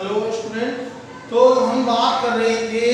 Hello student, तो हम बात कर रहे थे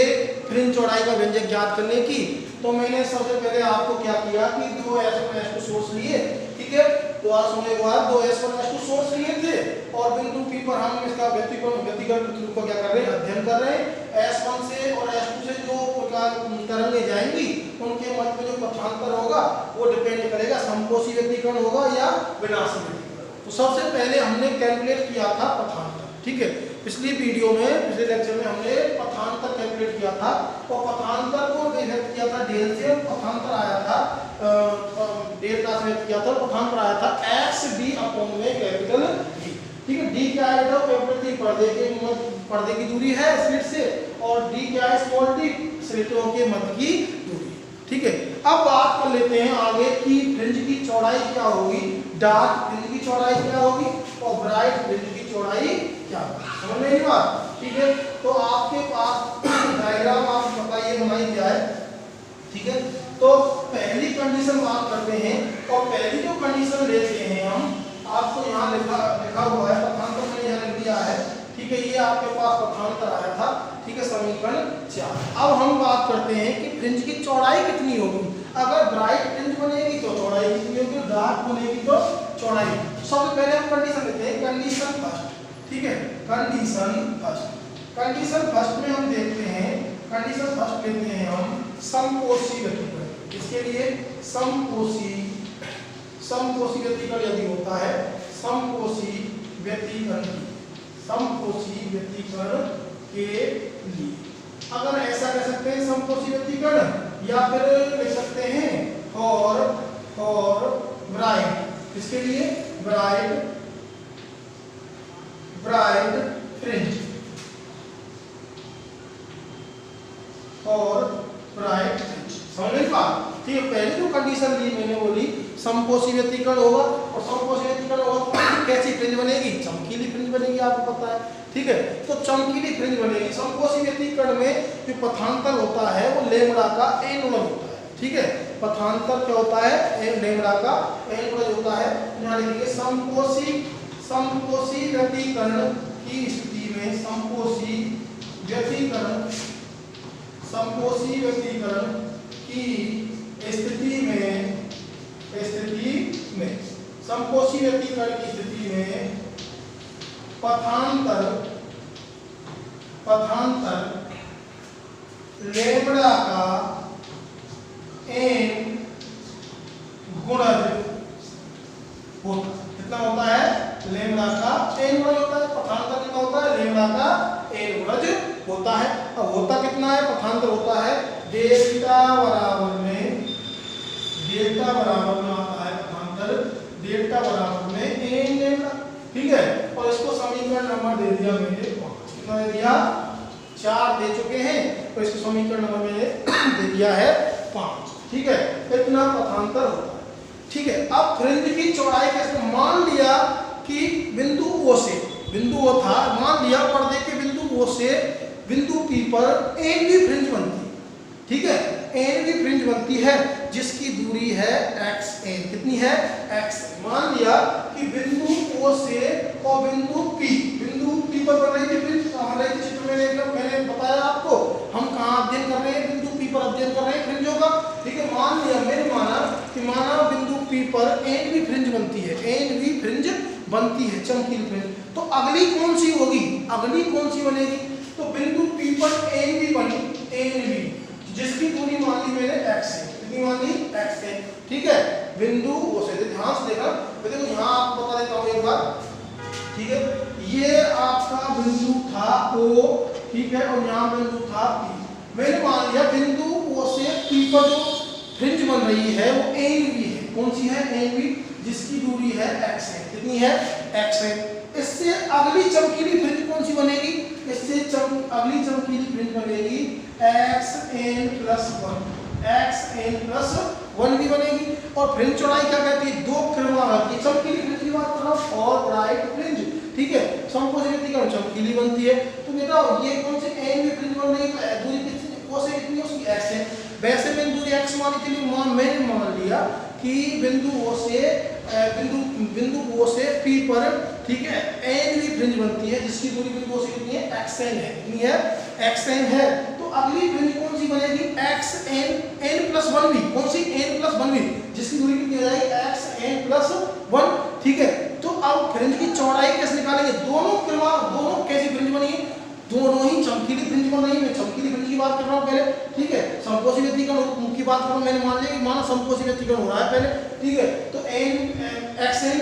फ्रिंज चौड़ाई का व्यंजक ज्ञात करने की। तो मैंने सबसे पहले आपको क्या किया कि दो S1 S2 सोर्स लिए, ठीक है। तो आज होने के बाद दो S1 S2 सोर्स लिए थे और बिंदु P पर हम इसका व्यक्तिगत प्रतिरूप का क्या कर रहे हैं, अध्ययन कर रहे हैं। S1 से और S2 से जो तरंगें जाएंगी उनके मध्य में जो पथांतर होगा वो डिपेंड करेगा समकोषी व्यक्तीकरण होगा या विनाशी व्यक्तीकरण। तो सबसे पहले हमने कैलकुलेट किया था पथांतर, ठीक है। पिछली वीडियो में, पिछले लेक्चर में हमने पथांतर कैलकुलेट किया था और पथांतर को व्यक्त किया था डेल से। पथांतर आया था डेल्टा से व्यक्त किया था, पथांतर आया था x d अपॉन में कैपिटल D, ठीक है। d क्या है बेटा, कैपिटल D पर्दे की दूरी है स्लिट से, और d क्या है, स्मॉल d स्लिटों के मध्य की दूरी, ठीक है। अब बात कर लेते हैं आगे कि फ्रिंज की चौड़ाई क्या होगी, डार्क फ्रिंज की चौड़ाई क्या होगी और ब्राइट फ्रिंज की चौड़ाई क्या होगी, समझ में आई बात, ठीक है। तो आपके पास डायग्राम आप बताइए हमारी क्या है, ठीक है। तो पहली कंडीशन बात करते हैं और पहली जो कंडीशन लेते हैं हम, आपको यहाँ लिखा हुआ है पथांतर, मैंने यहाँ लिख दिया है, ठीक है। ये आपके पास पथांतर आया था, ठीक है, समीकरण 4। अब हम बात करते हैं कि फ्रिंज की चौड़ाई कितनी होगी। अगर ब्राइट फ्रिंज बनेगी तो चौड़ाई कितनी होगी, डार्क बनेगी तो चौड़ाई। सबसे पहले हम कंडीशन लेते हैं, कंडीशन फर्स्ट, ठीक है। कंडीशन फर्स्ट में हम देखते हैं, कंडीशन फर्स्ट लेते हैं हम समकोषी व्यक्तीकरण। इसके लिए समकोषी व्यक्तीकरण यदि होता है, समकोषी व्यक्तीकरण के लिए अगर ऐसा कह सकते हैं समकोषी व्यक्तीकरण, या फिर लिख सकते हैं और ब्राइट, इसके लिए ब्राइट फ्रिंज और ब्राइट फ्रिंज, समझ में बात, ठीक है। पहले जो कंडीशन ली मैंने बोली समकोषी व्यक्तीकरण होगा, और समकोषी व्यक्तीकरण होगा तो कैसी फ्रिंज बनेगी, चमकीली फ्रिंज बनेगी, आपको पता है, ठीक है। तो चमकीली फ्रिंज बनेगी। समकोषी व्यक्तीकरण में जो पथांतर होता है वो लैम्ब्डा का n गुणज होता है, ठीक है। पथांतर क्या होता है, लैम्ब्डा का n गुणज होता है। यहाँ लिखिए समकोषी व्यक्तीकरण की स्थिति में, समकोषी व्यक्तीकरण की स्थिति में समकोषी व्यक्तीकरण की स्थिति में पथांतर लैम्ब्डा का n गुणज होता, कितना होता है, लैम्ब्डा का n गुणज होता है। पथांतर कितना होता है, लैम्ब्डा का n गुणज होता है। अब होता कितना है, पथांतर होता है डेल्टा बराबर में आता है पथांतर, डेल्टा बराबर में n लैम्ब्डा, ठीक है। और इसको समीकरण नंबर दे दिया मैंने 5, कितना दे दिया, 4 दे चुके हैं, तो इसको समीकरण नंबर मैंने दे दिया है 5, ठीक है। इतना पथांतर होता है, ठीक है। अब फ्रिंज की चौड़ाई कैसे, मान लिया कि बिंदु O से, बिंदु O था, मान लिया पर्दे के बिंदु O से बिंदु P पर एक भी फ्रिंज बनती है, ठीक है। n भी फ्रिंज बनती है जिसकी दूरी है xn, कितनी है, x। मान लिया कि बिंदु O से और बिंदु P पर बन रही थी फ्रिंज, कहाँ रही थी चित्र में, मैंने बताया आपको, हम कहाँ अध्ययन कर रहे हैं, बिंदु P पर अध्ययन कर रहे हैं फ्रिंजों का, ठीक है। मान लिया, मैंने माना बिंदु P पर n भी फ्रिंज बनती है, चमकीली फ्रिंज। तो अगली कौन सी होगी, अगली कौन सी बनेगी, तो बिंदु P पर n भी बनी, जिसकी दूरी मान ली मैंने x है, कितनी मान ली, x है, ठीक है। बिंदु O से, ध्यान से देखा, देखो यहाँ आपको बता देता हूँ एक बार, ठीक है। ये आपका बिंदु था O, ठीक है, और यहाँ बिंदु था P। मैंने मान लिया बिंदु O से P पर जो फ्रिंज बन रही है वो NV है, कौन सी है, NV, जिसकी दूरी है x है, कितनी है, x है। इससे अगली चमकीली फ्रिंज कौन सी बनेगी, इससे अगली चमकीली फ्रिंज बनेगी xn+1 भी बनेगी। और फ्रिंज चौड़ाई क्या कहती है, दो क्रमवार होती है, चमकीली फ्रिंज की बात कर रहा हूं और ब्राइट फ्रिंज, ठीक है। समकोषी व्यक्तीकरण चमकीली बनती है, तो बेटा ये कौन सी n भी फ्रिंज बन रही है, दूरी कितनी O से कितनी, उसकी x है। वैसे मैंने दूरी x मानी थी, मैंने मान लिया कि बिंदु O से P पर ठीक है, एन भी फ्रिंज बनती है जिसकी दूरी बिंदुओं से कितनी है, xn है, कितनी है, xn है। तो अगली फ्रिंज कौन सी बनेगी, xn n+1v, कौन सी, n+1v, जिसकी दूरी कितनी हो जाएगी, xn+1, ठीक है। तो अब फ्रिंज की चौड़ाई कैसे निकालेंगे, दोनों कैसी फ्रिंज बनी है, दोनों ही चमकीली फ्रिंज बन रही है। मैं चमकीली फ्रिंज की बात कर रहा हूँ पहले, ठीक है, समकोशी व्यतिकरण की बात कर रहा हूँ, मैंने मान लिया कि माना समकोशी व्यतिकरण हो रहा है पहले, ठीक है। तो xn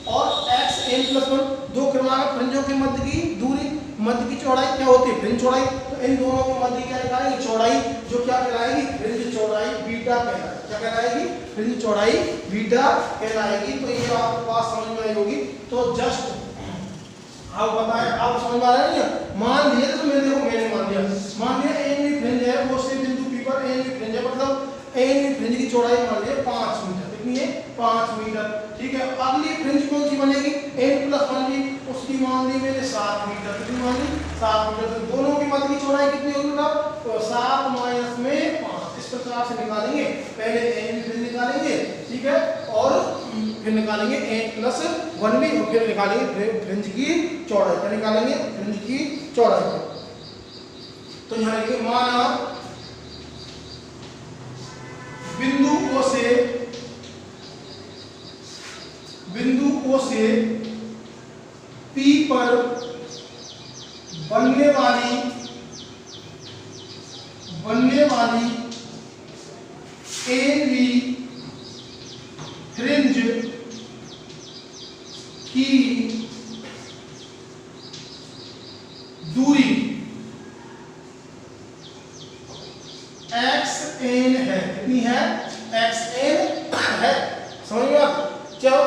और xn+1 दो क्रमागत फ्रिंजों के मध्य की दूरी, मध्य की चौड़ाई क्या होती है, फ्रिंज चौड़ाई। तो इन दोनों के मध्य क्या निकालेंगे, चौड़ाई, जो क्या कहलाएगी, फ्रिंज चौड़ाई बीटा कहलाएगी, क्या कहलाएगी, फ्रिंज चौड़ाई बीटा कहलाएगी। तो ये आपके पास समझ में आई होगी। तो जस्ट आप बताएं, आप समझ में आ रहा है, मान लिया तो मैंने मान लिया एन भी फ्रिंज है, वो से बिंदु P पर एन भी फ्रिंज है, मतलब एन भी फ्रिंज की चौड़ाई मान लिया 5 मीटर, कितनी है, 5 मीटर, ठीक है। अगली फ्रिंज कौन सी बनेगी, n+1 की, उसकी मान ली मैंने 7 मीटर, कितनी मान ली, 7 मीटर। तो दोनों के मध्य की चौड़ाई कितनी होगी ना, तो 7 माइनस में 5, इस प्रकार से निकालेंगे, पहले एन भी फ्रिंज निकालेंगे, ठीक है, और फिर निकालेंगे n+1 भी, और फिर निकालेंगे फ्रिंज की चौड़ाई, क्या निकालेंगे, फ्रिंज की चौड़ाई। तो यहाँ लिखिए, माना बिंदु O से P पर बनने वाली AB फ्रिंज की दूरी xn है, कितनी है, xn है, समझ में आप, जब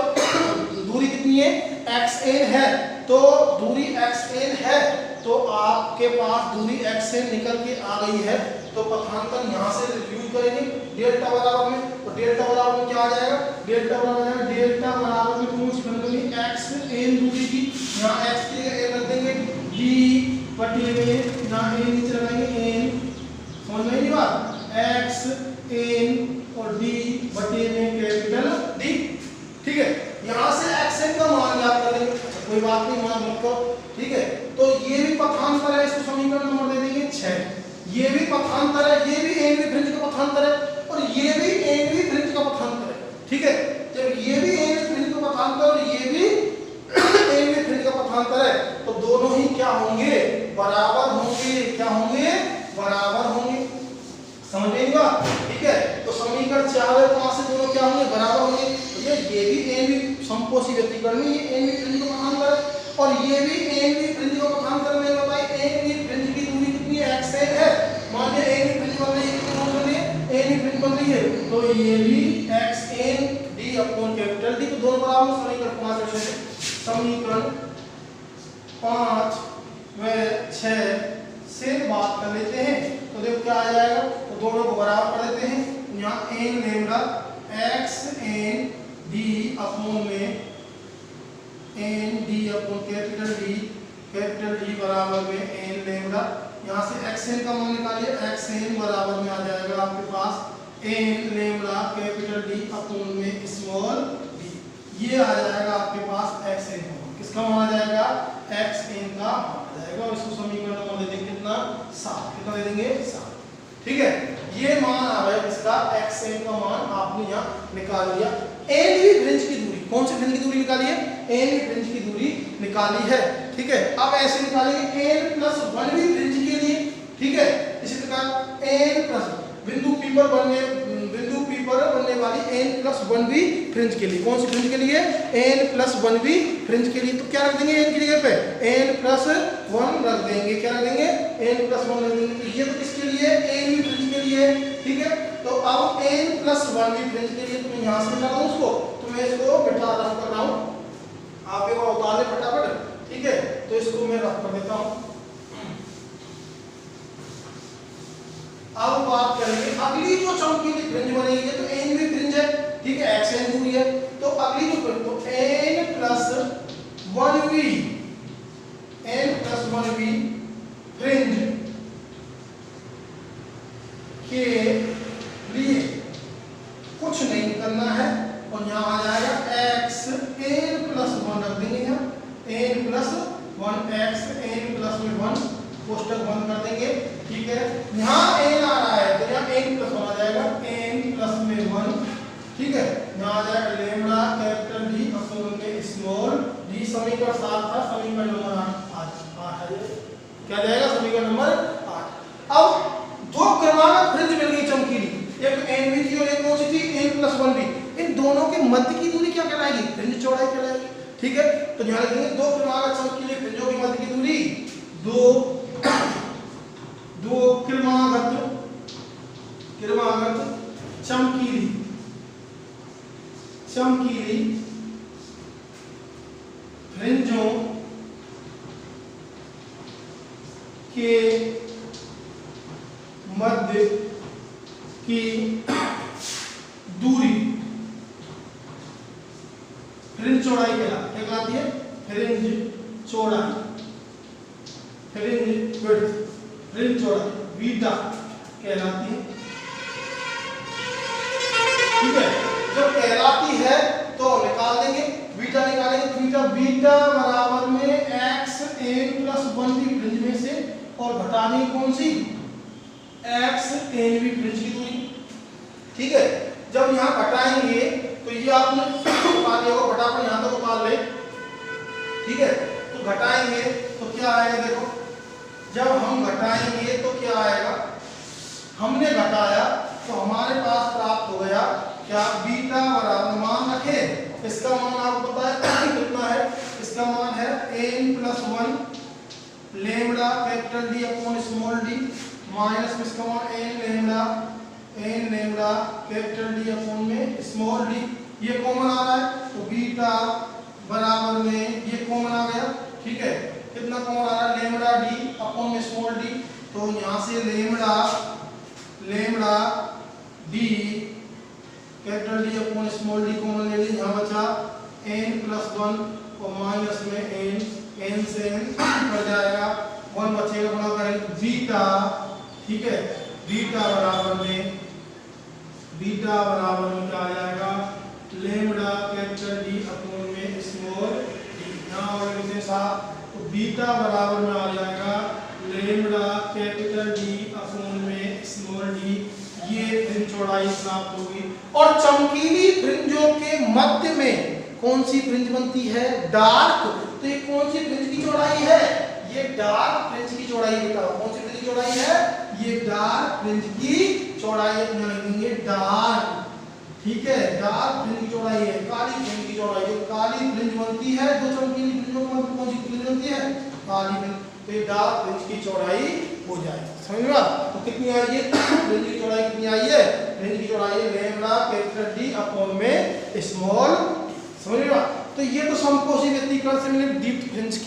दूरी कितनी है, xn है, तो दूरी xn है, तो आपके पास दूरी xn निकल के आ गई है। तो पथांतर यहाँ से यूज करेंगे डेल्टा बराबर में, तो डेल्टा बराबर में क्या आ जाएगा, डेल्टा बराबर में कौन सी बनेगी, xn दूरी की, यहाँ x की जगह रख देंगे, d बटे में यहाँ a नीचे लगाएंगे n, समझ में नहीं बात, xn और d बटे में कैपिटल D, ठीक है। यहाँ से xn का मान ज्ञात कर लेंगे, कोई बात नहीं, मान मत करो, ठीक है। तो ये भी पथांतर है, इसको समीकरण नंबर दे देंगे 6, ये भी पथांतर है, ये भी एन भी फ्रिंज का पथांतर है, और ये भी एन भी फ्रिंज का पथांतर है, ठीक है। जब ये भी एन भी फ्रिंज का पथांतर और ये भी एन भी फ्रिंज का पथांतर है, तो दोनों ही क्या होंगे, बराबर होंगे, क्या होंगे, बराबर होंगे, समझ में आएगा, ठीक है। तो समीकरण 4 और 5 से दोनों क्या होंगे, बराबर होंगे। तो ये भी एन भी समकोशी व्यतिकरण में, ये एन भी फ्रिंज का पथांतर है, और ये भी एन भी फ्रिंज का पथांतर में बताइए, एन भी फ्रिंज की दूरी कितनी है, xn है, मान लीजिए एन भी फ्रिंज बन रही है, कितनी बन रही है, एन भी फ्रिंज बन रही है, तो ये भी xn d upon capital D, तो दोनों बराबर, समीकरण 5 और 6, समीकरण 5 व 6 से बात कर लेते हैं। तो देखो क्या आ जाएगा, तो दोनों को बराबर कर देते हैं, यहाँ n lambda xn d upon में n d upon capital D बराबर में n लैम्डा, यहाँ से xn का मान निकालिए, xn बराबर में आ जाएगा आपके पास n lambda capital D upon में स्मॉल d, ये आ जाएगा आपके पास xn का मान, किसका मान आ जाएगा, xn का मान आ जाएगा, और इसको समीकरण नंबर दे देंगे कितना, 7, कितना दे देंगे, 7, ठीक है। ये मान आ रहा है इसका, xn का मान आपने यहाँ निकाल लिया। एन भी फ्रिंज की दूरी, कौन सी फ्रिंज की दूरी निकाली है, एन भी फ्रिंज की दूरी निकाली है, ठीक है। अब ऐसे निकालेंगे n+1 भी फ्रिंज के लिए, ठीक है। इसी प्रकार n+ बिंदु P पर बनने वाली n+1 भी फ्रिंज के लिए, कौन सी फ्रिंज के लिए, n+1 भी फ्रिंज के लिए। तो क्या रख देंगे n की जगह पे, n+1 रख देंगे, क्या रख देंगे, n+1 रख देंगे। ये तो किसके लिए, n भी फ्रिंज के लिए, ठीक है। तो अब n+1 भी फ्रिंज के लिए, तो मैं यहाँ से मिटा दूँ उसको, तो मैं इसको मिटा रफ कर रहा हूँ, आप एक बार उतार ले फटाफट, ठीक है। तो इसको मैं रफ कर देता हूँ। अब बात करेंगे अगली जो चमकीली फ्रिंज बनेगी, तो एन भी फ्रिंज है, ठीक है, xn दूरी है, तो अगली जो फ्रिंज, तो n+1v फ्रिंज के लिए कुछ नहीं करना है, और यहाँ आ जाएगा xn+1 रख देंगे, यहाँ 1x n प्लस में 1 कोष्टक बंद कर देंगे। ठीक है, यहाँ n आ रहा है तो यहाँ n प्लस 1 आ जाएगा, n प्लस में 1। ठीक है, यहाँ आ जाएगा लेमड़ा कैपिटल डी अपोन में स्मॉल डी। समीकरण 7 था, समीकरण नंबर 8 है। क्या जाएगा समीकरण नंबर 8। अब दो क्रमागत फ्रिंज मिल गई चमकीली, एक n भी थी और एक कौन सी थी, n प्लस 1 भी। इन दोनों के मध्य की दूरी क्या कहलाएगी, फ्रिंज चौड़ाई कहलाएगी। ठीक है, तो ध्यान रखेंगे दो क्रमागत चमकीले फ्रिंजों के मध्य की दूरी दो क्रमागत चमकीली फ्रिंजों के मध्य की दूरी फ्रिंज चौड़ाई क्या कहलाती है, फ्रिंज चौड़ाई, फ्रिंज चौड़ाई बीटा कहलाती है। ठीक है, जब कहलाती है तो निकाल देंगे, बीटा निकालेंगे। बीटा बराबर में x n प्लस 1 की फ्रिंज में से और घटाने कौन सी, x n भी फ्रिंज की दूरी। ठीक है, जब यहाँ घटाएंगे तो ये आपने पा लिया होगा, फटाफट यहाँ तक उतार ले। ठीक है, तो घटाएंगे तो क्या आएगा, देखो जब हम घटाएंगे तो क्या आएगा, हमने घटाया तो हमारे पास प्राप्त हो गया क्या, बीटा बराबर मान रखे, इसका मान आपको पता है कितना है, इसका मान है n plus 1 lambda capital D upon small D minus इसका मान n lambda capital D upon में स्मॉल डी। ये कॉमन आ रहा है तो बीटा बराबर में ये कॉमन आ गया। ठीक है, कितना कॉमन आ रहा है, लेमड़ा डी अपॉन में स्मॉल डी। तो यहाँ से lambda D capital D upon small D common ले ली, यहाँ बचा n प्लस 1 और माइनस में n से n कट जाएगा, 1 बचेगा, गुणा करेंगे बीटा। ठीक है, बीटा बराबर में क्या आ जाएगा, लेमड़ा कैपिटल डी अपॉन में स्मॉल डी। यहाँ और इसे साथ तो बीटा बराबर में आ जाएगा लेमड़ा कैपिटल डी अपॉन में स्मॉल डी। ये फ्रिंज चौड़ाई प्राप्त होगी। और चमकीली फ्रिंजों के मध्य में कौन सी फ्रिंज बनती है, डार्क। तो ये कौन सी फ्रिंज की चौड़ाई है, ये डार्क फ्रिंज की चौड़ाई बताओ, कौन सी फ्रिंज की चौड़ाई है, ये डार्क फ्रिंज की चौड़ाई है, डार्क। ठीक है, डार्क फ्रिंज की चौड़ाई है, काली फ्रिंज की चौड़ाई। जो काली फ्रिंज बनती है, दो चमकीली फ्रिंजों के मध्य कौन सी फ्रिंज बनती है, काली फ्रिंज। तो ये डार्क फ्रिंज की चौड़ाई हो जाएगी, समझ में। तो कितनी आई है फ्रिंज की चौड़ाई, कितनी आई है, फ्रिंज की चौड़ाई लेमड़ा कैपिटल डी अपॉन में स्मॉल, समझ में। तो ये तो समकोशी व्यतिकरण से मैंने डीप फ्रिंज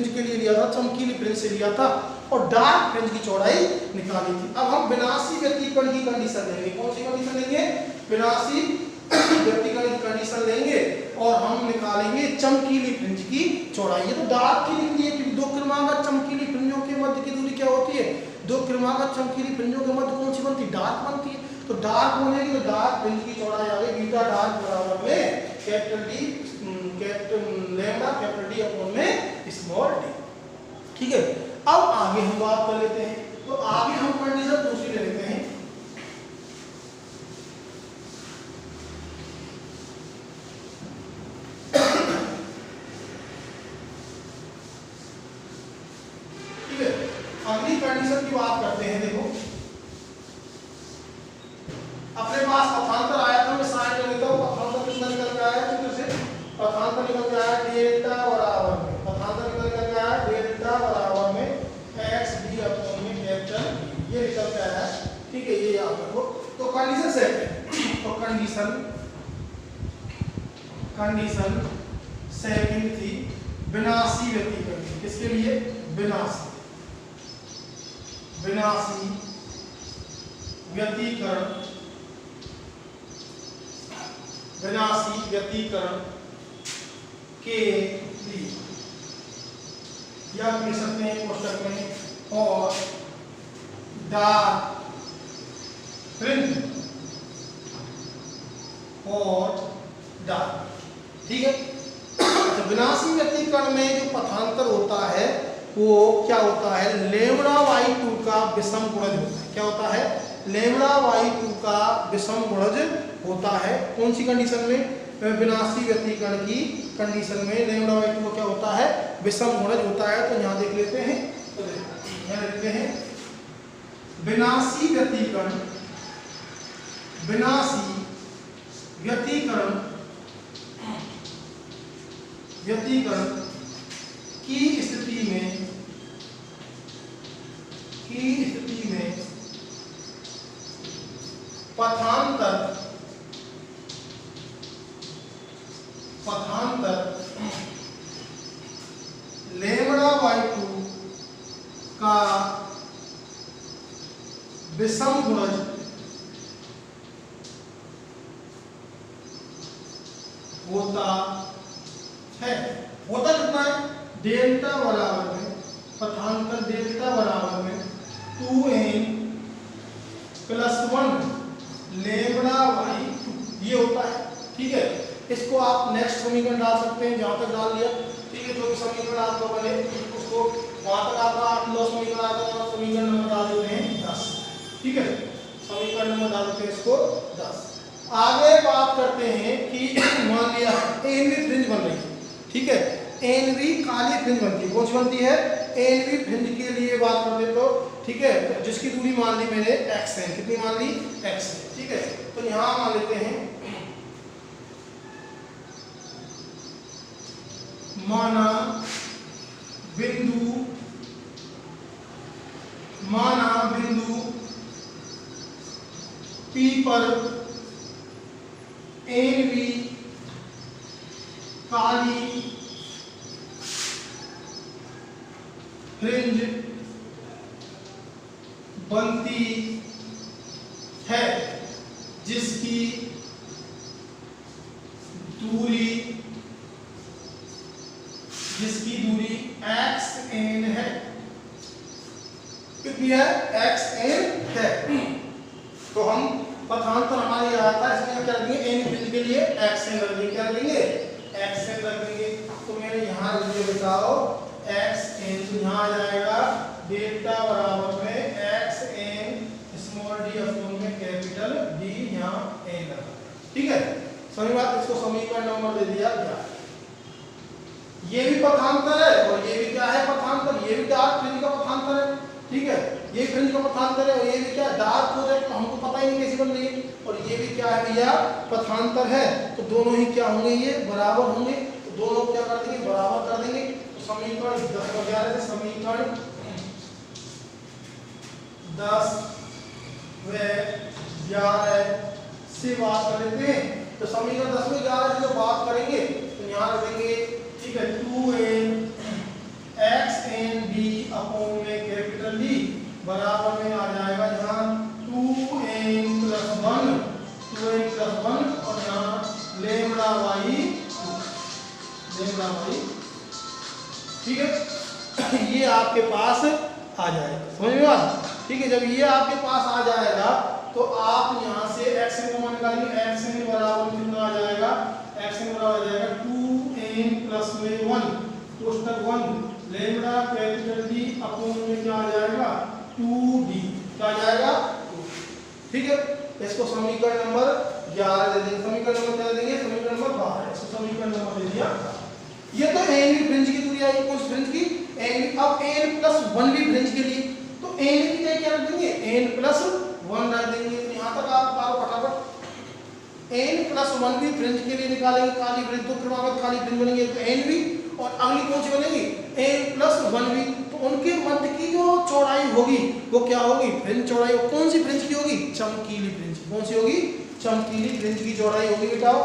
के लिए लिया था, चमकीली फ्रिंज से लिया था और डार्क फ्रिंज की चौड़ाई निकाली थी। अब हम विनाशी व्यतिकरण की कंडीशन लेंगे, कौन सी कंडीशन लेंगे, विनाशी व्यतिकरण की कंडीशन लेंगे और हम निकालेंगे चमकीली फ्रिंज की चौड़ाई। ये तो डार्क की निकली है, क्योंकि दो क्रमागत चमकीली फ्रिंजों के मध्य की दूरी क्या होती है, दो क्रमागत चमकीली फ्रिंजों के मध्य कौन सी बनती है, डार्क बनती है। तो डार्क बनेगी तो डार्क फ्रिंज की चौड़ाई आ गई बीटा डार्क बराबर में capital D lambda capital D upon में स्मॉल डी। ठीक है, अब आगे हम बात कर लेते हैं। तो आगे हम कंडीशन दूसरी ले लेते हैं। ठीक है, अगली कंडीशन की बात करते हैं। देखो अपने पास पथांतर आया था, मैं साइड में लिखता हूं, पथांतर कितना निकल के आया, चित्र से पथांतर निकल के आया डेल्टा बराबर में, पथांतर निकल के आया डेल्टा बराबर में x d अपॉन में कैपिटल ये निकल के आया। ठीक है, ये याद रखो। तो कंडीशन सेट है, तो कंडीशन सेकंड थी विनाशी व्यतिकरण। किसके लिए, विनाशी व्यतिकरण के लिए, या लिख सकते हैं कोष्टक में, और डार्क फ्रिंज और डार्क। ठीक है, विनाशी व्यतिकरण में जो पथांतर होता है वो क्या होता है, λ/2 का विषम गुणज होता है। क्या होता है, λ/2 का विषम गुणज होता है। कौन सी कंडीशन में, विनाशी व्यतिकरण की कंडीशन में λ/2 का क्या होता है, विषम गुणज होता है। तो यहाँ देख लेते हैं, तो यहाँ लिखते हैं विनाशी व्यतिकरण की स्थिति में पथांतर λ/2 का विषम गुणज होता है। होता कितना है, डेल्टा बराबर में, पथांतर डेल्टा बराबर में 2n + 1 λ/2 ये होता है। ठीक है, इसको आप नेक्स्ट समीकरण डाल सकते हैं, जहां तक डाल लिया। ठीक है, जो भी समीकरण आपका बने उसको वहां तक आपका 8-9 समीकरण आता है, समीकरण नंबर डाल देते हैं 10। ठीक है, समीकरण नंबर डाल देते हैं इसको 10। आगे बात करते हैं कि मान लिया एनवी फ्रिंज बन रही है। ठीक है, एनवी काली फ्रिंज बनती है। कौन सी बनती है, एनवी फ्रिंज के लिए बात करते तो ठीक है, जिसकी दूरी मान ली मैंने x है। कितनी मान ली, x है। ठीक है, तो यहां मान लेते हैं माना बिंदु P पर एनवी काली फ्रिंज बनती है, जिसकी दूरी xn है। कितनी है, xn है। तो हम पथांतर हमारे यहाँ था, इसमें क्या रखेंगे, एन फ्रिंज के लिए xn रख देंगे। क्या रखेंगे, xn रख देंगे। तो मैंने यहाँ लिख दिया, बताओ xn, तो यहाँ आ जाएगा डेल्टा बराबर में xn स्मॉल d अपॉन में कैपिटल D, यहाँ n लगा। ठीक है, सही बात। इसको समीकरण नंबर दे दिया क्या, ये भी पथांतर है और ये भी क्या है, पथांतर। ये भी डार्क फ्रिंज का पथांतर है। ठीक है, ये फ्रिंज का पथांतर है और ये भी क्या, डार्क हो जाए तो हमको पता ही नहीं कैसी बन रही है। और ये भी क्या है भैया, पथांतर है। तो दोनों ही क्या होंगे, ये बराबर होंगे। तो दोनों क्या कर देंगे, बराबर कर देंगे। तो समीकरण 10 और 11 से समीकरण 10 व 11 से बात कर लेते हैं। तो समीकरण 10 में 11 से बात करेंगे तो यहाँ रख देंगे। ठीक है, 2n xn d अपॉन में कैपिटल D बराबर में आ जाएगा यहाँ 2n + 1 और यहाँ λ/2। ठीक है, ये आपके पास आ जाएगा। समझ में बात। ठीक है, जब ये आपके पास आ जाएगा तो आप यहाँ से xn का मान निकालेंगे। xn बराबर कितना आ जाएगा, xn बराबर आ जाएगा 2n + 1 कोष्टक 1 lambda capital D upon में क्या आ जाएगा, 2D। क्या आ जाएगा, 2। ठीक है, इसको समीकरण नंबर 11 दे देंगे। समीकरण नंबर क्या देंगे, समीकरण नंबर 12। इसको समीकरण नंबर दे दिया। ये तो एनवी फ्रिंज की दूरी आई, कौन सी फ्रिंज की, एन। अब n + 1 भी फ्रिंज के लिए, तो n की जगह क्या रख देंगे, n + 1 रख देंगे। तो यहाँ तक आप पारो फटाफट। n + 1 भी फ्रिंज के लिए निकालेंगे, काली फ्रिंज। तो क्रमागत काली फ्रिंज बनेंगे, तो n भी, और अगली कौन सी बनेगी, n + 1 भी। तो उनके मध्य की जो चौड़ाई होगी वो क्या होगी, फ्रिंज चौड़ाई। कौन सी फ्रिंज की होगी, चमकीली फ्रिंज। कौन सी होगी, चमकीली फ्रिंज की चौड़ाई होगी बेटाओ।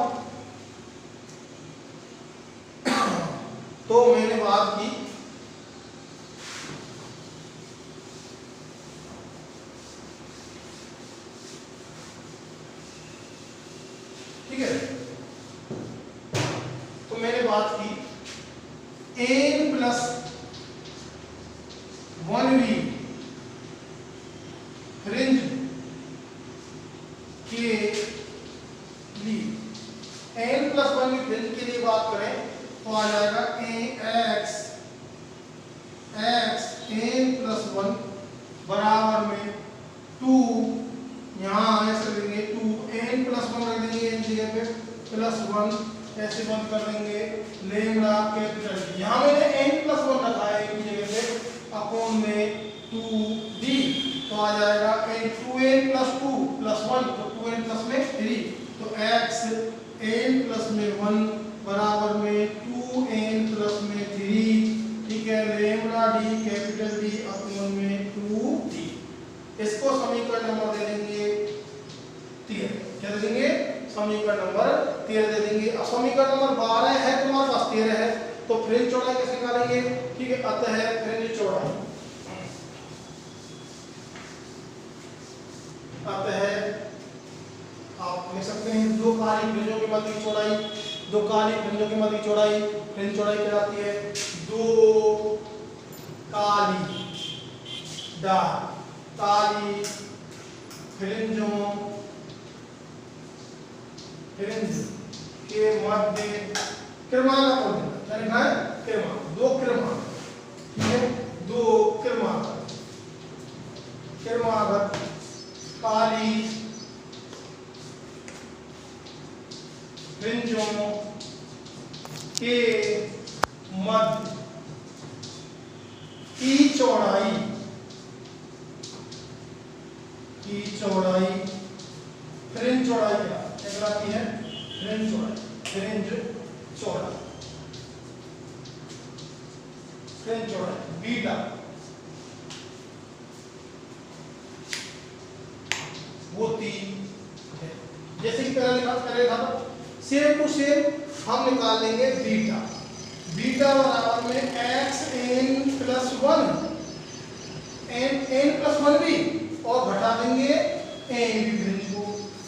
तो मैंने बात की ठीक है, तो मैंने बात की n + 1v फ्रिंज के लिए, n + 1v फ्रिंज के लिए बात करें तो आ जाएगा एक्स एन प्लस 1 बराबर में 2, यहाँ ऐसे लेंगे 2 एन प्लस 1 रख देंगे एन जगह पे प्लस 1, ऐसे बंद कर देंगे लेमड़ा कैपिटल डी। यहाँ मैंने एन प्लस 1 रखा है एक जगह पे अपॉन में 2d, तो आ जाएगा 2n प्लस 2 प्लस 1, तो 2n प्लस में 3, तो x n प्लस में 1 बराबर में 2n प्लस में 3, ठीक है, lambda D capital D upon में 2d। इसको समीकरण नंबर दे देंगे 13, क्या दे देंगे, समीकरण नंबर 13 दे देंगे। अब समीकरण नंबर 12 है तुम्हारे पास, 13 है, तो फ्रिंज चौड़ाई कैसे निकालेंगे, ठीक है, अतः फ्रिंज चौड़ाई, अतः आप लिख सकते हैं दो काली फ्रिंजों के मध्य की चौड़ाई, दो काली फ्रिंजों के मध्य की चौड़ाई, फ्रिंज चौड़ाई कहलाती है दो काली फ्रिंजों के मध्य क्रमागत, क्या लिखा है, क्रमागत, दो क्रमागत, ठीक है, दो क्रमागत काली फ्रिंजों के मध्य की चौड़ाई फ्रिंज चौड़ाई क्या कहलाती है, फ्रिंज चौड़ाई बीटा होती है। जैसे कि पहले था सेम टू सेम हम निकाल लेंगे बीटा बराबर में x n plus 1 n plus 1 भी, और घटा देंगे एन भी फ्रिंज को।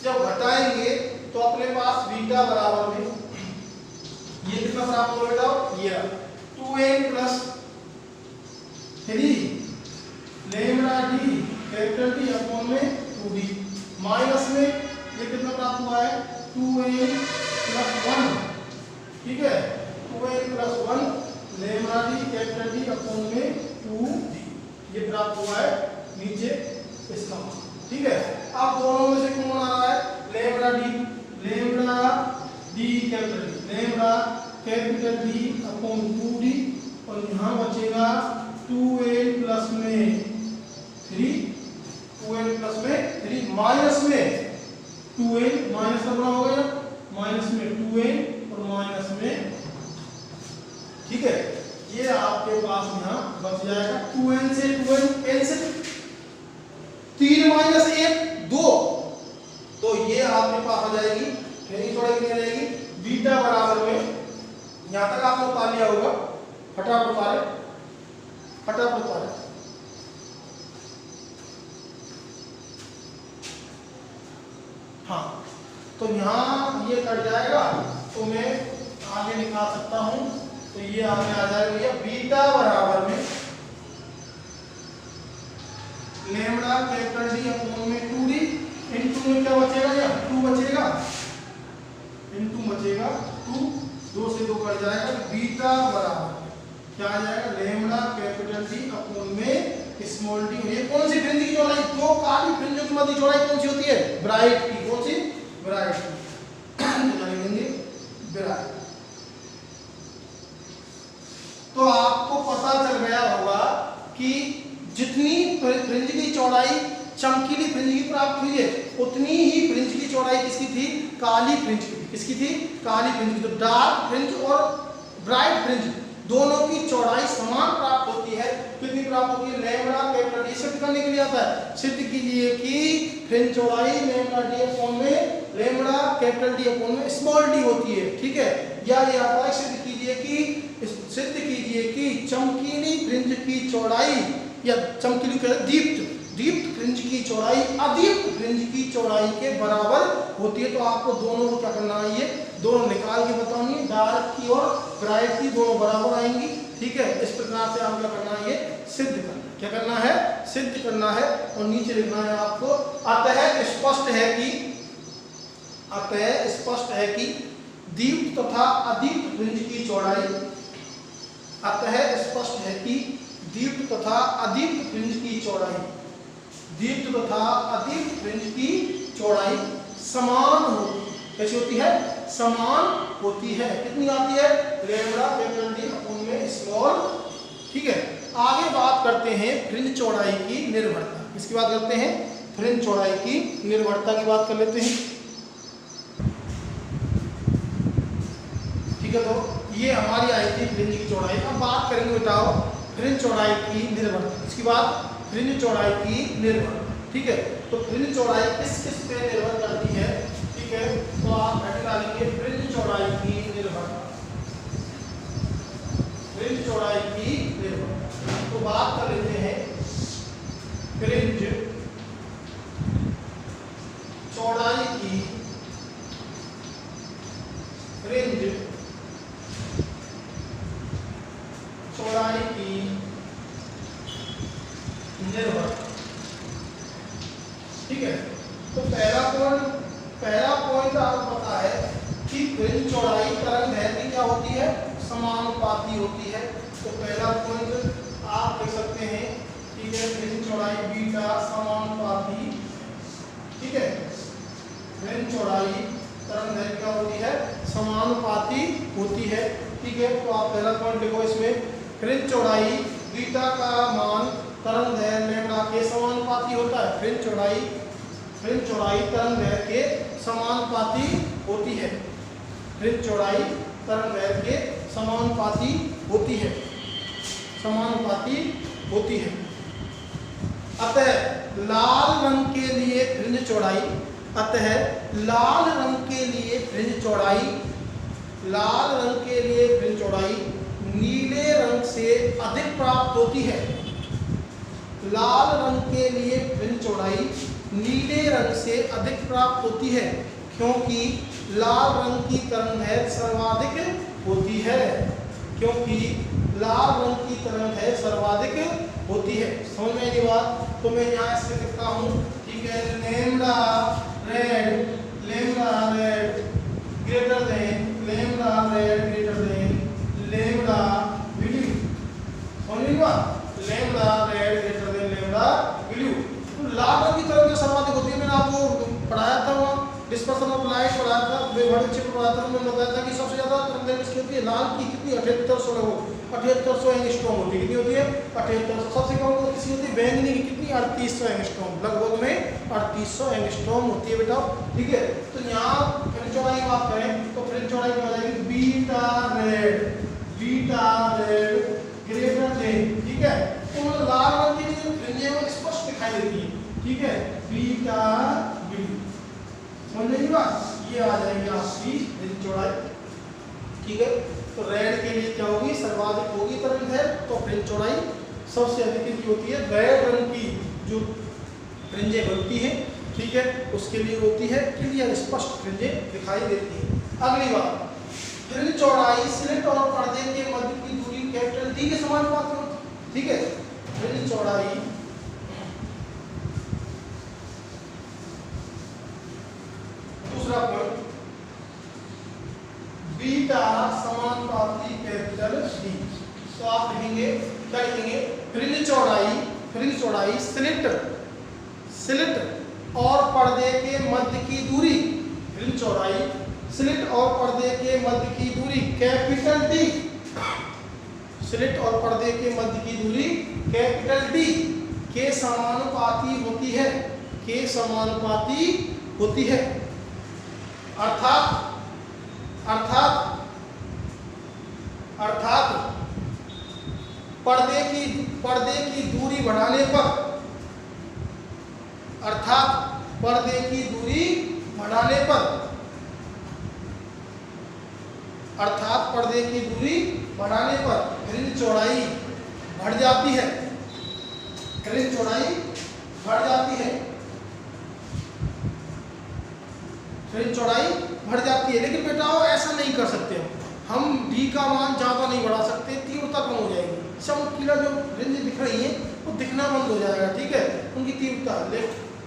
जब घटाएंगे तो अपने पास बीटा बराबर में ये कितना प्राप्त हो बेटा, ये 2n plus 3 lambda D capital D upon में 2d, माइनस में ये कितना प्राप्त हुआ है 2n प्लस 1, ठीक है, 2n plus 1 lambda D capital D upon में 2d, ये प्राप्त हुआ है नीचे इसका, ठीक है। अब दोनों में से कौन आ रहा है, lambda D capital D upon 2d, और यहाँ बचेगा 2n प्लस में 3 माइनस में 2n, माइनस करना होगा ना, माइनस में 2n और माइनस में, ठीक है, ये आपके पास यहाँ बच जाएगा 2n से 2n से 3 माइनस 1 2, तो ये आपके पास आ जाएगी, फ्रिंज चौड़ाई कितनी रहेगी, बीटा बराबर में, यहाँ तक आपने उतार लिया होगा, फटाफट उतारे, हाँ, तो यहाँ ये कट जाएगा, तो मैं आगे निकाल सकता हूँ, तो ये आगे आ जाएगा भैया बीटा बराबर में लेमड़ा कैपिटल डी अपॉन में 2d, इनटू में क्या बचेगा, या 2 बचेगा, इनटू बचेगा 2, 2 से 2 कट जाएगा, बीटा बराबर क्या आ जाएगा, लेमड़ा कैपिटल डी अपॉन में स्मॉल डी। ये कौन सी फ्रिंज की चौड़ाई, दो काली फ्रिंजों की मध्य चौड़ाई कौन सी होती है, ब्राइट की, कौन सी, ब्राइट की, ब्राइट। तो आपको पता चल गया होगा कि जितनी फ्रिंज की चौड़ाई चमकीली फ्रिंज की प्राप्त हुई है, उतनी ही फ्रिंज की चौड़ाई किसकी थी, काली फ्रिंज की, किसकी थी, काली फ्रिंज की। तो डार्क फ्रिंज और ब्राइट फ्रिंज दोनों की चौड़ाई समान प्राप्त होती है, कितनी प्राप्त होती है, लेमड़ा कैपिटल डी। सिद्ध करने के लिए आता है, सिद्ध कीजिए कि फ्रिंज चौड़ाई लेमड़ा डी अपॉन में लेमड़ा कैपिटल डी अपॉन में स्मॉल डी होती है, ठीक है, या ये आता है सिद्ध कीजिए कि चमकीली फ्रिंज की चौड़ाई, या चमकीली दीप्त फ्रिंज की चौड़ाई अदीप्त फ्रिंज की चौड़ाई के बराबर होती है। तो आपको दोनों को क्या करना है, ये दोनों निकाल के बतानी है, डार्क की और ब्राइट की दोनों बराबर आएंगी, ठीक है। इस प्रकार से आपको क्या करना है, ये सिद्ध करना है, क्या करना है, सिद्ध करना है, और नीचे लिखना है आपको, अतः स्पष्ट है कि दीप्त तथा अदीप्त फ्रिंज की चौड़ाई, अतः स्पष्ट है कि दीप्त तथा अदीप्त फ्रिंज की चौड़ाई, दीप्त तथा अदीप्त फ्रिंज की चौड़ाई समान होती है। कैसी होती है? समान होती है। कितनी आती है? लैम्डा कैपिटल डी अपोन में स्मॉल। ठीक है, आगे बात करते हैं फ्रिंज चौड़ाई की निर्भरता। किसकी बात करते हैं? फ्रिंज चौड़ाई की निर्भरता की बात कर लेते हैं। ठीक है, तो ये हमारी आई थी फ्रिंज की चौड़ाई। अब बात करेंगे बेटाओ फ्रिंज चौड़ाई की निर्भरता। इसकी बात फ्रिंज चौड़ाई की निर्भरता। ठीक है, तो फ्रिंज चौड़ाई किस किस पे निर्भर करती है? ठीक है, तो आप हेडिंग डालेंगे फ्रिंज चौड़ाई की निर्भरता, फ्रिंज चौड़ाई की निर्भरता। तो बात कर लेते हैं फ्रिंज चौड़ाई की, फ्रिंज चौड़ाई की निर्भरता। ठीक है, तो पहला पॉइंट आपको पता है कि फ्रिंज चौड़ाई तरंगदैर्घ्य की क्या होती है? समानुपाती होती है। तो पहला पॉइंट आप देख सकते हैं। ठीक है, फ्रिंज चौड़ाई बीटा समानुपाती। ठीक है, फ्रिंज चौड़ाई तरंगदैर्घ्य क्या होती है? समानुपाती होती है। ठीक है, तो आप पहला पॉइंट लिखो इसमें, फ्रिंज चौड़ाई बीटा का मान तरंगदैर्घ्य लैम्डा के समानुपाती होता है। फ्रिंज चौड़ाई तरंगदैर्घ्य के समानुपाती होती है। फ्रिंज चौड़ाई तरंगदैर्घ्य के समानुपाती होती है, समानुपाती होती है। अतः लाल रंग के लिए फ्रिंज चौड़ाई, अतः लाल रंग के लिए फ्रिंज चौड़ाई, लाल रंग के लिए फ्रिंज चौड़ाई नीले रंग से अधिक प्राप्त होती है। लाल रंग के लिए फ्रिंज चौड़ाई नीले रंग से अधिक प्राप्त होती है, क्योंकि लाल रंग की तरंगदैर्घ्य सर्वाधिक होती है, क्योंकि लाल रंग की तरंगदैर्घ्य सर्वाधिक होती है। समझ में ये बात? तो मैं यहाँ इसमें लिखता हूँ। ठीक है, lambda red greater than lambda red greater than lambda blue. समझ में बात? Lambda red greater than lambda blue. तो लाल रंग की तरंगदैर्घ्य सर्वाधिक होती है। मैंने आपको पढ़ाया था वहाँ डिस्पर्सन ऑफ लाइट पढ़ाया था, वेवलेंथ पढ़ाया था। मैंने बताया था कि सबसे ज्यादा तरंगदैर्घ्य किसकी होती है? लाल की। कितनी? 7800 एंगस्ट्रॉम होती है। कितनी होती है? 7800। सबसे कम किसकी होती है? बैंगनी की। कितनी? 3800 एंगस्ट्रॉम, लगभग में 3800 एंगस्ट्रॉम होती है बेटा। ठीक है, तो यहाँ फ्रिंज चौड़ाई की बात करें तो फ्रिंज चौड़ाई की हो जाएगी बीटा रेड ग्रेटर देन। ठीक है, तो लाल रंग की जो फ्रिंज है वो स्पष्ट दिखाई देती है। ठीक है, बीटा ब्लू। समझ में बात? ये आ जाएगी आपकी फ्रिंज चौड़ाई। ठीक है, तो रेड के लिए क्या होगी? सर्वाधिक होगी तरंगदैर्घ्य। तो फ्रिंज चौड़ाई सबसे अधिक की होती है रेड रंग की जो फ्रिंजें बनती है। ठीक है, उसके लिए होती है क्लियर स्पष्ट फ्रिंजें दिखाई देती है। अगली बात, फ्रिंज चौड़ाई स्लिट और पर्दे के मध्य की दूरी कैपिटल डी के समानुपाती होती है। ठीक है, फ्रिंज चौड़ाई दूसरा पॉइंट बीटा समानुपाती कैपिटल डी। तो आप लिखेंगे क्या लिखेंगे? फ्रिंज चौड़ाई स्लिट और पर्दे के मध्य की दूरी, फ्रिंज चौड़ाई स्लिट और पर्दे के मध्य की दूरी कैपिटल डी, स्लिट और पर्दे के मध्य की दूरी कैपिटल डी के समानुपाती होती है, के समानुपाती होती है। अर्थात पर्दे की दूरी बढ़ाने पर, अर्थात पर्दे की दूरी बढ़ाने पर, अर्थात पर्दे की दूरी बढ़ाने पर फ्रिंज चौड़ाई बढ़ जाती है, फ्रिंज चौड़ाई बढ़ जाती है, फ्रिंज चौड़ाई बढ़ जाती है। लेकिन बेटा ऐसा नहीं कर सकते हम डी का मान ज़्यादा नहीं बढ़ा सकते, तीव्रता कम हो जाएगी। चमकीला जो फ्रिंज दिख रही है वो दिखना बंद हो जाएगा। ठीक है, उनकी तीव्रता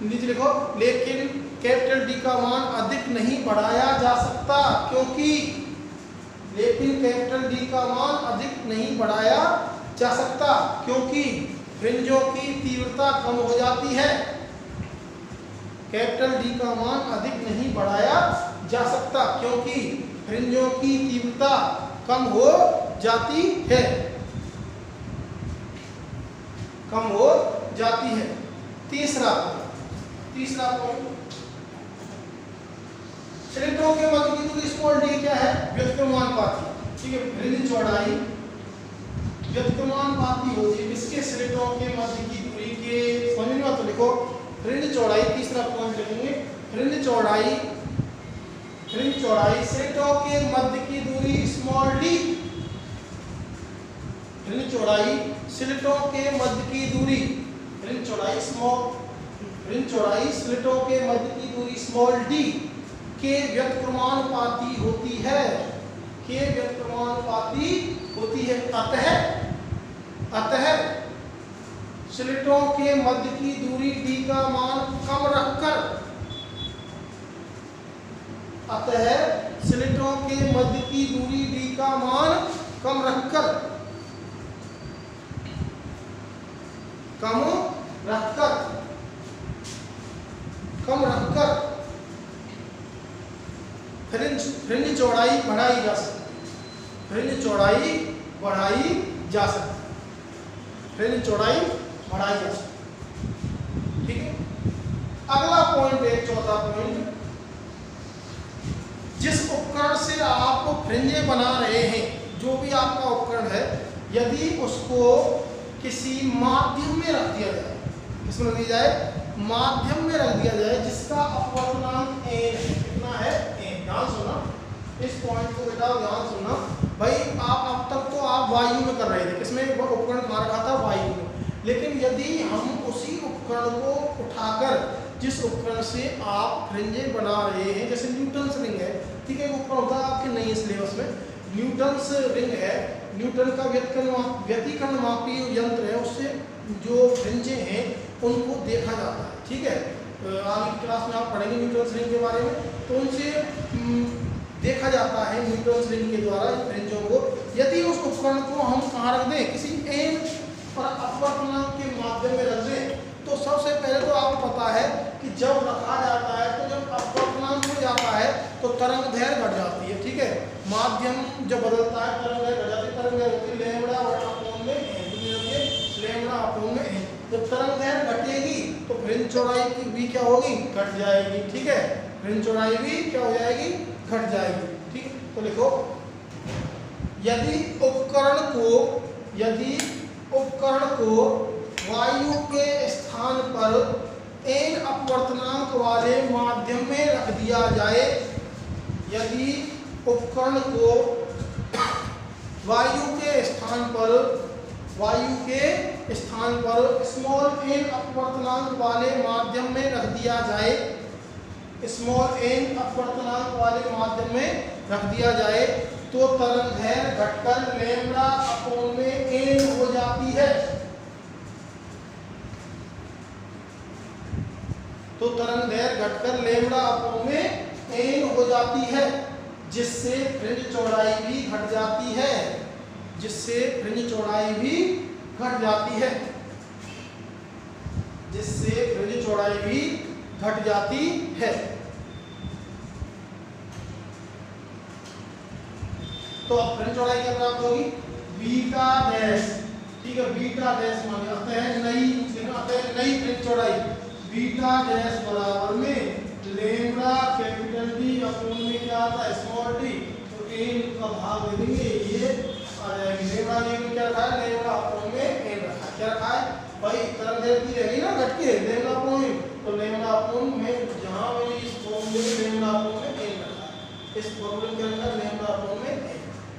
नीचे लिखो, लेकिन कैपिटल डी का मान अधिक नहीं बढ़ाया जा सकता क्योंकि, लेकिन कैपिटल डी का मान अधिक नहीं बढ़ाया जा सकता क्योंकि फ्रिंजों की तीव्रता कम हो जाती है। कैपिटल डी का मान अधिक नहीं बढ़ाया जा सकता क्योंकि फ्रिंजों की तीव्रता कम हो जाती है, कम हो जाती है। तीसरा पॉइंट, स्लिटों के मध्य की दूरी स्मॉल डी क्या है? व्युत्क्रमानुपाती, ठीक है। फ्रिंज चौड़ाई व्युत्क्रमानुपाती होती है किसके? स्लिटों के मध्य की दूरी के। समझ में तो लिखो, फ्रिंज चौड़ाई, तीसरा पॉइंट लिखेंगे, फ्रिंज चौड़ाई स्लिटों के मध्य की दूरी स्मॉल डी, फ्रिंज चौड़ाई स्लिटों के मध्य की दूरी, फ्रिंज चौड़ाई स्लिटों के मध्य की दूरी स्मॉल डी के व्युत्क्रमानुपाती होती है, के व्युत्क्रमानुपाती होती है। अतः स्लिटों के मध्य की दूरी डी का मान कम रखकर, अतः स्लिटों के मध्य की दूरी डी का मान कम रखकर फ्रिंज चौड़ाई बढ़ाई जा सकती है, फ्रिंज चौड़ाई बढ़ाई जा सकती है, फ्रिंज चौड़ाई बढ़ाई जा सकती है, ठीक है। अगला पॉइंट है, चौथा पॉइंट, जिस उपकरण से आप फ्रिंजें बना रहे हैं, जो भी आपका उपकरण है, यदि उसको किसी माध्यम में रख दिया जाए, किसमें रख दिया जाए? माध्यम में रख दिया जाए, जिसका अपवर्तनांक n है। कितना है? n। ध्यान सुनना इस पॉइंट को बेटा, ध्यान सुनना भाई। आप अब तक तो आप वायु में कर रहे थे, किसमें? वो उपकरण कहाँ रखा था? वायु में। लेकिन यदि हम उसी उपकरण को उठाकर, जिस उपकरण से आप फ्रिंजें बना रहे हैं, जैसे न्यूटन्स रिंग है, ठीक है, उपकरण होता है आपके नहीं सिलेबस में, न्यूटन्स रिंग है, न्यूटन का व्यतिकरण मापी यंत्र है, उससे जो फ्रिंजें हैं उनको देखा जाता है, ठीक है। आगे की क्लास में आप पढ़ेंगे न्यूटन्स रिंग के बारे में, तो उनसे देखा जाता है न्यूटन्स रिंग के द्वारा फ्रिंजों को। यदि उस उपकरण को हम कहाँ रख दें? किसी n पर अपवर्तनांक के माध्यम में रख दें, तो सबसे पहले तो आपको पता है कि जब रखा जाता है, तो जब अपवर्तनांक हो जाता है तो तरंग दैर्घ्य घट जाती है, ठीक है। माध्यम जब बदलता है, तरंग दैर्घ्य घट जाती है, तरंग दैर्घ्य होती है लैम्बडा अपॉन में n, लैम्बडा अपॉन में n। जब तरंग दैर्घ्य घटेगी तो फ्रिंज चौड़ाई की भी क्या होगी? घट जाएगी, ठीक है। फ्रिंज चौड़ाई भी क्या हो जाएगी? घट जाएगी, ठीक। तो लिखो, यदि उपकरण को वायु के स्थान पर n अपवर्तनांक वाले माध्यम में रख दिया जाए, यदि उपकरण को वायु के स्थान पर स्मॉल n अपवर्तनांक वाले माध्यम में रख दिया जाए, स्मॉल n अपवर्तनांक वाले माध्यम में रख दिया जाए, तो तरंग दैर्घ्य घटकर लैम्बडा अपॉन में n हो जाती है, तो तरंग दैर्घ्य घटकर लैम्बडा अपॉन में n हो जाती है, जिससे फ्रिंज चौड़ाई भी घट जाती है, जिससे फ्रिंज चौड़ाई भी घट जाती है, जिससे फ्रिंज चौड़ाई भी घट जाती है। तो अब फ्रिंज चौड़ाई क्या प्राप्त होगी? बीटा डैश, ठीक है, बीटा डैश मान लेते हैं, नई फ्रिंज चौड़ाई बीटा डैश बराबर में लैम्बडा कैपिटल डी अपॉन में क्या आता है? Small D. तो n का भाग दे देंगे, ये आ जाएगी लैम्बडा, ने क्या रखा है? लैम्बडा अपॉन में n रखा है। क्या रखा है भाई? तरंग दैर्घ्य की रहेगी ना घट के, लैम्बडा अपॉन में, तो लैम्बडा अपॉन में जहां मैंने इस फॉर्मूले में लैम्बडा अपॉन में n रखा है, इस फॉर्मूले के अंदर लैम्बडा अपॉन में n,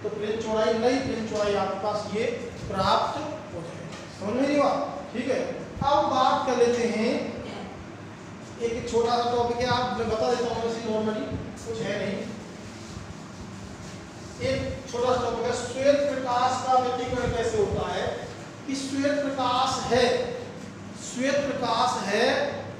तो फ्रिंज चौड़ाई, नई फ्रिंज चौड़ाई आपके पास ये प्राप्त हो जाएगी। समझ में नहीं हुआ? ठीक है। अब बात कर लेते हैं, एक छोटा सा टॉपिक है, आप मैं बता देता हूँ, इसी नॉर्मली कुछ है नहीं, एक छोटा सा टॉपिक है, श्वेत प्रकाश का व्यतिकरण कैसे होता है। कि श्वेत प्रकाश है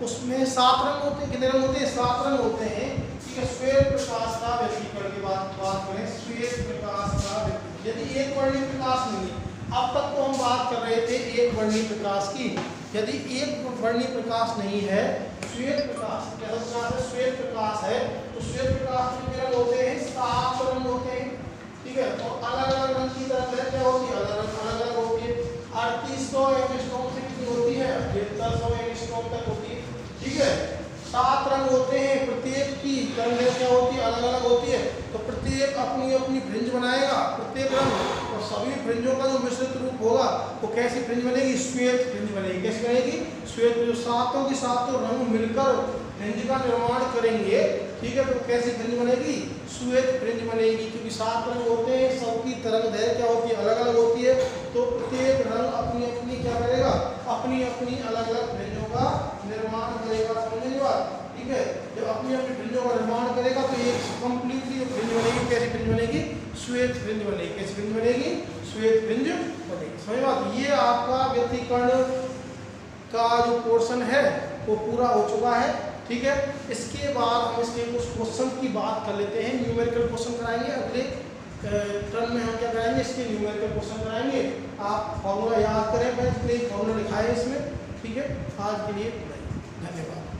उसमें 7 रंग होते हैं। कितने रंग होते हैं? 7 रंग होते हैं। ठीक है, श्वेत प्रकाश का व्यक्तीकरण की बात करें, श्वेत प्रकाश का व्यक्तीकरण, यदि एक वर्णीय प्रकाश नहीं, अब तक तो हम बात कर रहे थे एक वर्णीय प्रकाश की, यदि एक वर्णीय प्रकाश नहीं है, श्वेत प्रकाश, कैसा प्रकाश है? श्वेत प्रकाश है, तो श्वेत प्रकाश में कितने रंग होते हैं? 7 रंग होते हैं। ठीक है, और अलग अलग रंग की तरह क्या होती है? अलग अलग होती है। 3800 एंगस्ट्रॉम से कितनी होती है? 7300 एंगस्ट्रॉम तक होती है। ठीक है, 7 रंग होते हैं, प्रत्येक की तरंगदैर्घ्य क्या होती है? अलग अलग होती है। तो प्रत्येक अपनी अपनी फ्रिंज बनाएगा, प्रत्येक रंग, और सभी फ्रिंजों का जो मिश्रित रूप होगा वो कैसी फ्रिंज बनेगी? श्वेत फ्रिंज बनेगी। कैसी बनेगी? श्वेत। जो सातों की सातों रंग मिलकर फ्रिंज का निर्माण करेंगे, ठीक है, तो कैसी फ्रिंज बनेगी? श्वेत फ्रिंज बनेगी, क्योंकि 7 रंग होते हैं, सबकी तरंगदैर्घ्य क्या होती है? अलग अलग होती है। तो प्रत्येक रंग अपनी अपनी क्या करेगा? अपनी अपनी अलग अलग फ्रिंजों का निर्माण करेगा। समझेंगे बात? ठीक है, जब अपनी अपनी फ्रिंजों का निर्माण करेगा तो एक कंप्लीटली फ्रिंज बनेगी। कैसी फ्रिंज बनेगी? श्वेत फ्रिंज बनेगी। कैसी फ्रिंज बनेगी? श्वेत फ्रिंज बनेगी। समझ बात? ये आपका व्यक्तीकरण का जो पोर्शन है वो पूरा हो चुका है। ठीक है, इसके बाद हम इसके कुछ क्वेश्चन की बात कर लेते हैं। न्यूमेरिकल क्वेश्चन कराएंगे अगले टर्म में। हम क्या कराएंगे? इसके न्यूमेरिकल क्वेश्चन कराएंगे। आप फॉर्मूला याद करें, मैं फॉर्मूला लिखा है इसमें। ठीक है, आज के लिए धन्यवाद।